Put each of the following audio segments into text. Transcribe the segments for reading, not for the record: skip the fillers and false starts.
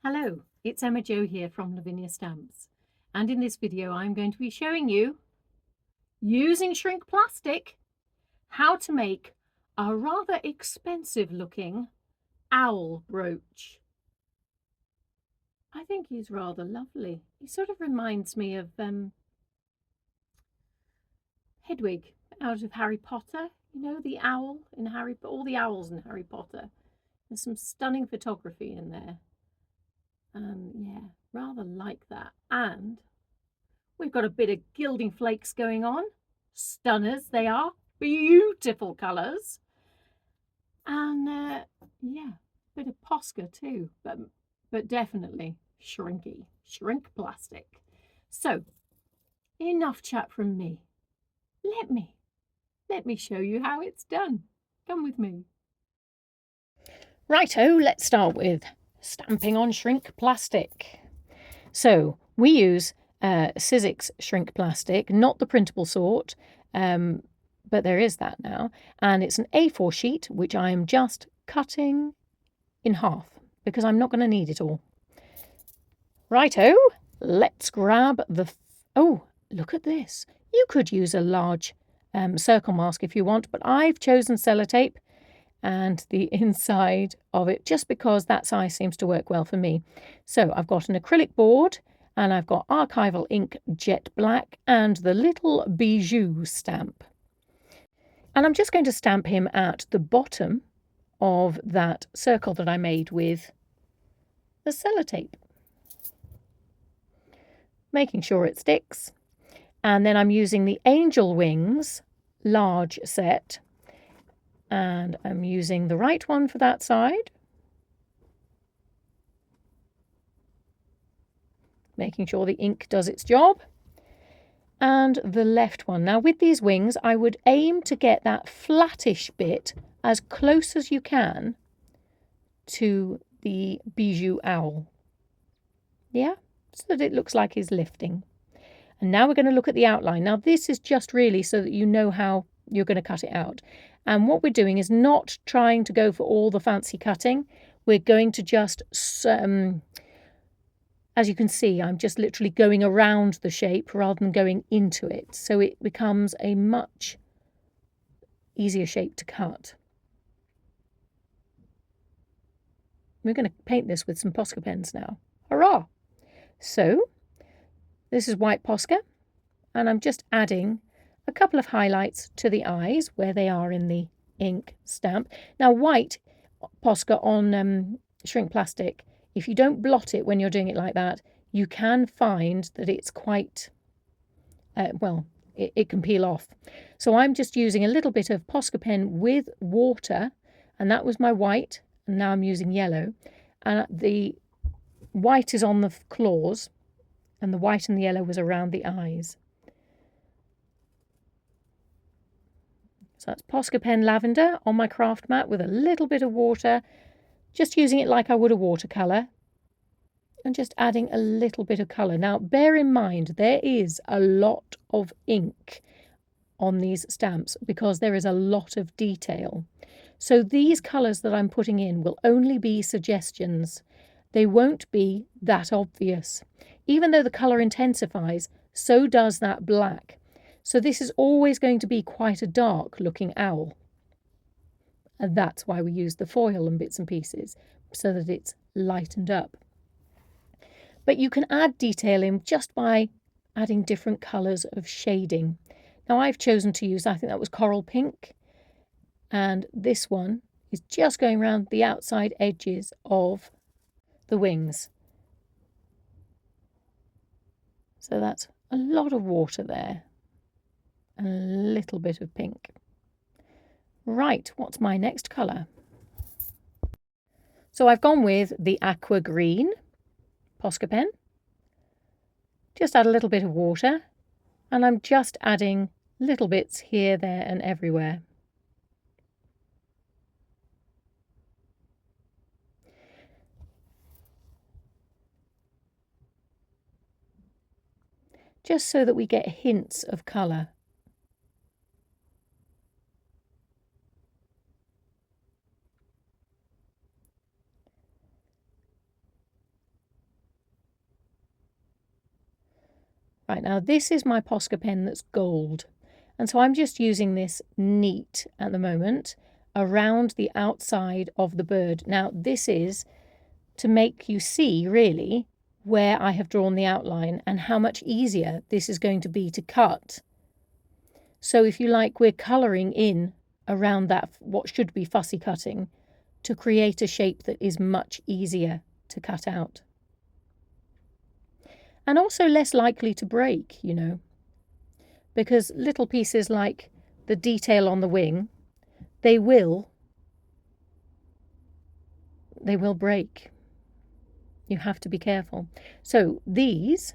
Hello, it's Emma Jo here from Lavinia Stamps, and in this video I'm going to be showing you, using shrink plastic, how to make a rather expensive looking owl brooch. I think he's rather lovely. He sort of reminds me of Hedwig out of Harry Potter. You know, the owl in all the owls in Harry Potter. There's some stunning photography in there. Yeah, rather like that. And we've got a bit of gilding flakes going on. Stunners they are. Beautiful colours. And yeah, a bit of Posca too, but definitely shrinky. Shrink plastic. So, enough chat from me. Let me show you how it's done. Come with me. Righto, let's start with stamping on shrink plastic. So we use Sizzix shrink plastic, not the printable sort, but there is that now. And it's an A4 sheet, which I am just cutting in half because I'm not going to need it all. Righto, let's grab the... Oh, look at this. You could use a large circle mask if you want, but I've chosen sellotape and the inside of it just because that size seems to work well for me. So I've got an acrylic board and I've got archival ink jet black and the little bijou stamp. And I'm just going to stamp him at the bottom of that circle that I made with the sellotape, making sure it sticks. And then I'm using the angel wings large set, and I'm using the right one for that side, making sure the ink does its job, and the left one. Now with these wings I would aim to get that flattish bit as close as you can to the bijou owl, yeah, so that it looks like he's lifting. And now we're going to look at the outline. Now this is just really so that you know how you're going to cut it out. And what we're doing is not trying to go for all the fancy cutting. We're going to just, as you can see, I'm just literally going around the shape rather than going into it. So it becomes a much easier shape to cut. We're going to paint this with some Posca pens now. Hurrah! So this is white Posca, and I'm just adding a couple of highlights to the eyes where they are in the ink stamp. Now white Posca on shrink plastic, if you don't blot it when you're doing it like that, you can find that it's quite, well, it can peel off. So I'm just using a little bit of Posca pen with water, and that was my white, and now I'm using yellow. And the white is on the claws, and the white and the yellow was around the eyes. So that's Posca pen lavender on my craft mat with a little bit of water, just using it like I would a watercolour, and just adding a little bit of colour. Now bear in mind there is a lot of ink on these stamps because there is a lot of detail. So these colours that I'm putting in will only be suggestions. They won't be that obvious. Even though the colour intensifies, so does that black. So this is always going to be quite a dark looking owl. And that's why we use the foil and bits and pieces, so that it's lightened up. But you can add detail in just by adding different colours of shading. Now I've chosen to use, I think that was coral pink, and this one is just going around the outside edges of the wings. So that's a lot of water there, and a little bit of pink. Right, what's my next colour? So I've gone with the aqua green Posca pen. Just add a little bit of water, and I'm just adding little bits here, there and everywhere. Just so that we get hints of colour. Right, now this is my Posca pen that's gold. And so I'm just using this neat at the moment around the outside of the bird. Now this is to make you see really where I have drawn the outline and how much easier this is going to be to cut. So if you like, we're colouring in around that, what should be fussy cutting, to create a shape that is much easier to cut out. And also less likely to break, you know, because little pieces like the detail on the wing, they will break. You have to be careful. So that's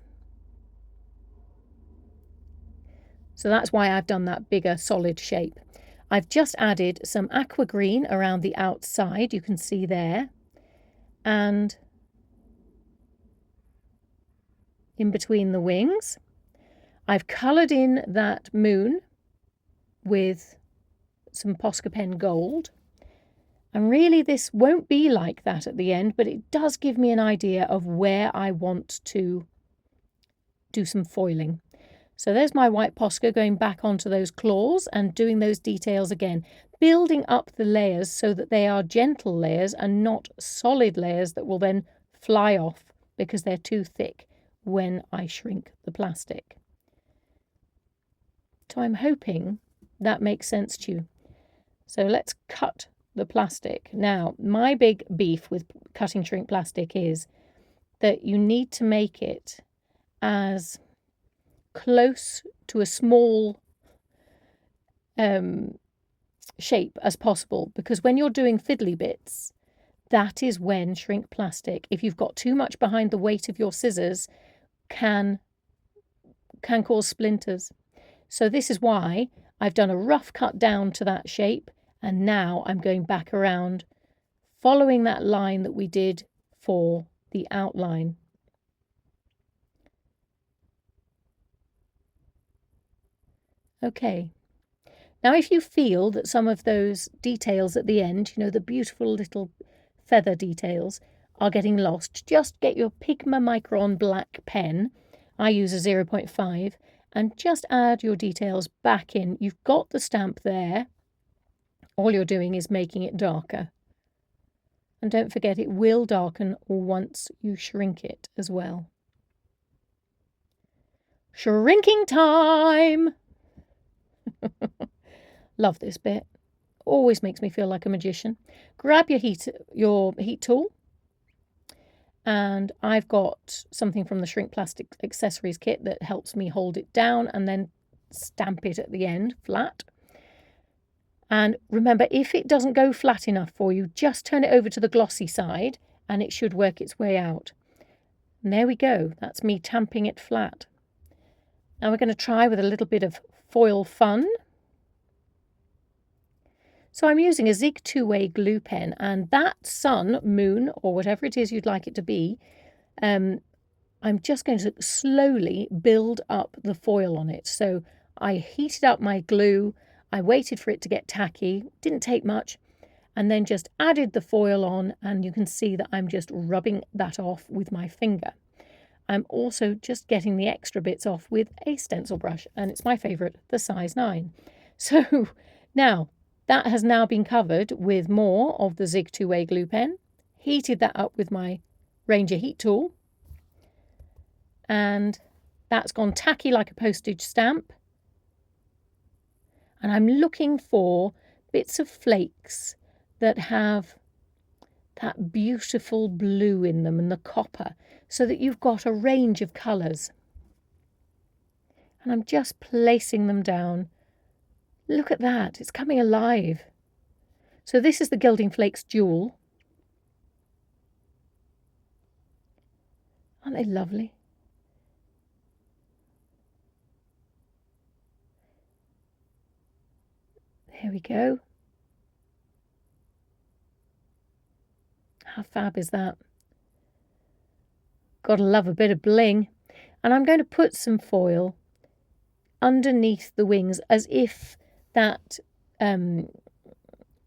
why I've done that bigger solid shape. I've just added some aqua green around the outside, you can see there, and in between the wings. I've coloured in that moon with some Posca pen gold. And really this won't be like that at the end, but it does give me an idea of where I want to do some foiling. So there's my white Posca going back onto those claws and doing those details again, building up the layers so that they are gentle layers and not solid layers that will then fly off because they're too thick when I shrink the plastic. So I'm hoping that makes sense to you. So let's cut the plastic. Now, my big beef with cutting shrink plastic is that you need to make it as close to a small shape as possible, because when you're doing fiddly bits, that is when shrink plastic, if you've got too much behind the weight of your scissors, can cause splinters. So this is why I've done a rough cut down to that shape, and now I'm going back around following that line that we did for the outline. Okay, now if you feel that some of those details at the end, you know, the beautiful little feather details, are getting lost, just get your Pigma Micron black pen, I use a 0.5, and just add your details back in. You've got the stamp there. All you're doing is making it darker. And don't forget, it will darken once you shrink it as well. Shrinking time! Love this bit. Always makes me feel like a magician. Grab your heat tool. And I've got something from the Shrink Plastic Accessories kit that helps me hold it down and then stamp it at the end flat. And remember, if it doesn't go flat enough for you, just turn it over to the glossy side and it should work its way out. And there we go. That's me tamping it flat. Now we're going to try with a little bit of foil fun. So I'm using a Zig two-way glue pen, and that sun, moon, or whatever it is you'd like it to be, I'm just going to slowly build up the foil on it. So I heated up my glue, I waited for it to get tacky, didn't take much, and then just added the foil on, and you can see that I'm just rubbing that off with my finger. I'm also just getting the extra bits off with a stencil brush, and it's my favourite, the size 9. So now, that has now been covered with more of the Zig two-way glue pen, heated that up with my Ranger heat tool, and that's gone tacky like a postage stamp. And I'm looking for bits of flakes that have that beautiful blue in them and the copper, so that you've got a range of colours. And I'm just placing them down. Look at that, it's coming alive. So this is the Gilding Flakes Jewel. Aren't they lovely? There we go. How fab is that? Gotta love a bit of bling. And I'm going to put some foil underneath the wings as if that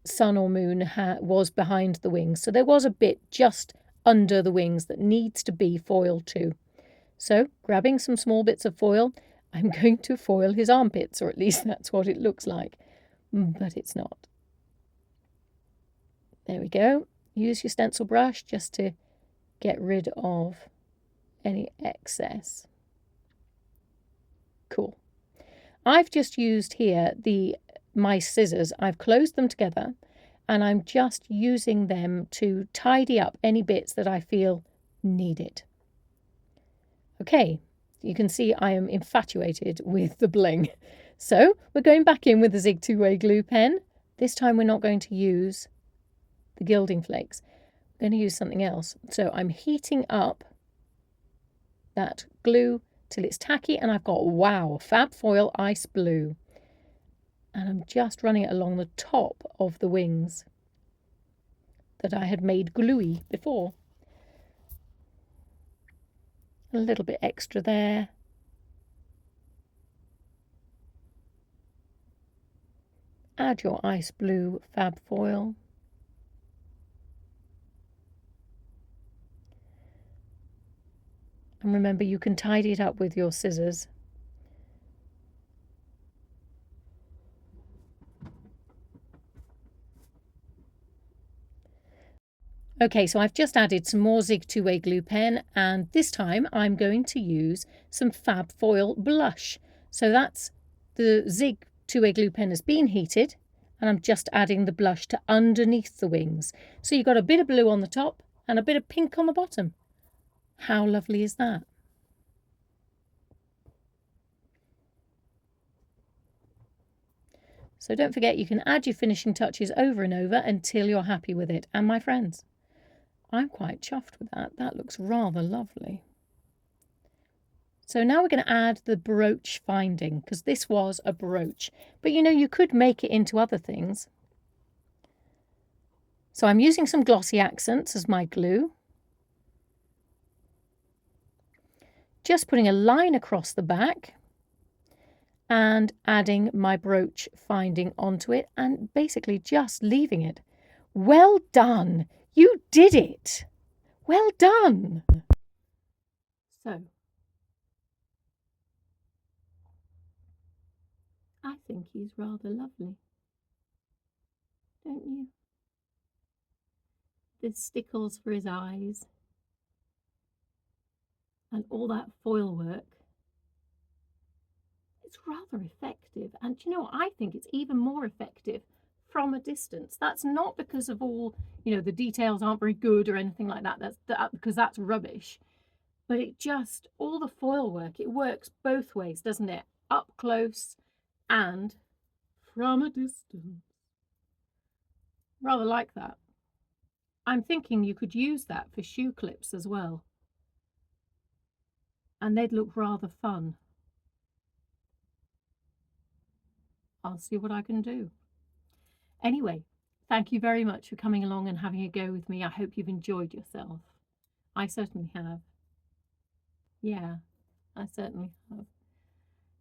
sun or moon was behind the wings. So there was a bit just under the wings that needs to be foiled too. So, grabbing some small bits of foil, I'm going to foil his armpits, or at least that's what it looks like, but it's not. There we go. Use your stencil brush just to get rid of any excess. Cool. I've just used here my scissors. I've closed them together and I'm just using them to tidy up any bits that I feel need it. Okay, you can see I am infatuated with the bling. So we're going back in with the Zig two-way glue pen. This time we're not going to use the gilding flakes. I'm going to use something else. So I'm heating up that glue till it's tacky, and I've got, wow, Fab Foil Ice Blue. And I'm just running it along the top of the wings that I had made gluey before. A little bit extra there. Add your ice blue Fab Foil. And remember, you can tidy it up with your scissors. Okay, so I've just added some more Zig two-way glue pen, and this time I'm going to use some Fab Foil blush. So that's the Zig two-way glue pen has been heated, and I'm just adding the blush to underneath the wings. So you've got a bit of blue on the top and a bit of pink on the bottom. How lovely is that? So don't forget, you can add your finishing touches over and over until you're happy with it. And my friends, I'm quite chuffed with that. That looks rather lovely. So now we're going to add the brooch finding, because this was a brooch. But you know, you could make it into other things. So I'm using some glossy accents as my glue. Just putting a line across the back and adding my brooch finding onto it and basically just leaving it. Well done! You did it! Well done! So, I think he's rather lovely, don't you? The stickles for his eyes and all that foil work. It's rather effective, and you know, I think it's even more effective from a distance. That's not because of all, you know, the details aren't very good or anything like that. Because that's rubbish. But it just, all the foil work, it works both ways, doesn't it? Up close and from a distance. Rather like that. I'm thinking you could use that for shoe clips as well. And they'd look rather fun. I'll see what I can do. Anyway, thank you very much for coming along and having a go with me. I hope you've enjoyed yourself. I certainly have. Yeah, I certainly have.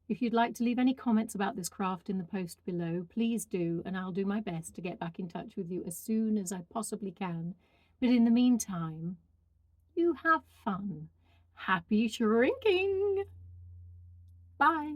If you'd like to leave any comments about this craft in the post below, please do, and I'll do my best to get back in touch with you as soon as I possibly can. But in the meantime, you have fun. Happy shrinking! Bye!